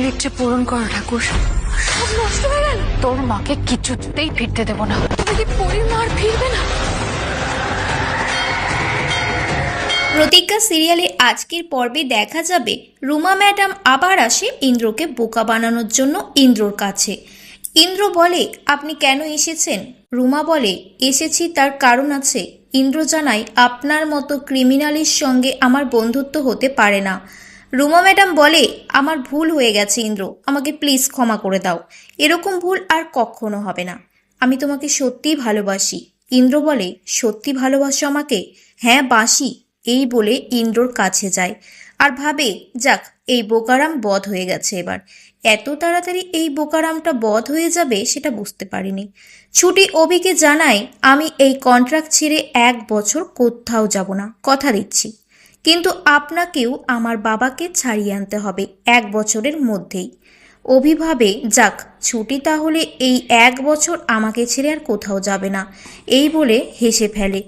মায়ের ইচ্ছে পূরণ কর ঠাকুর। সব নষ্ট হয়ে গেল। তোর মাকে কিছুতেই ফিরতে দেব না। তুমি কি পরির মা আর ফিরবে না? প্রতিজ্ঞা সিরিয়ালে আজকের পর্বে দেখা যাবে রুমা ম্যাডাম আবার আসে ইন্দ্রকে বোকা বানানোর জন্য ইন্দ্রর কাছে। ইন্দ্র বলে, আপনি কেন এসেছেন? রুমা বলে, এসেছি তার কারণ আছে। ইন্দ্র জানায়, আপনার মতো ক্রিমিনালের সঙ্গে আমার বন্ধুত্ব হতে পারে না। রুমা ম্যাডাম বলে, আমার ভুল হয়ে গেছে ইন্দ্র, আমাকে প্লিজ ক্ষমা করে দাও। এরকম ভুল আর কখনো হবে না। আমি তোমাকে সত্যিই ভালোবাসি। ইন্দ্র বলে, সত্যি ভালোবাসো আমাকে? হ্যাঁ বাসি। এই বলে ইন্দ্রর কাছে যায় আর ভাবে, যাক এই বোকারাম বধ হয়ে গেছে। এবার এত তাড়াতাড়ি এই বোকারামটা বধ হয়ে যাবে সেটা বুঝতে পারিনি। ছুটি অভিকে জানায়, আমি এই কন্ট্রাক্ট ছেড়ে 1 বছর কোথাও যাব না, কথা দিচ্ছি। কিন্তু আপনাকেও আমার বাবাকে ছাড়িয়ে আনতে হবে 1 বছরের মধ্যেই। অভি ভাবে, যাক ছুটি তাহলে এই 1 বছর আমাকে ছেড়ে আর কোথাও যাবে না, এই বলে হেসে ফেলে।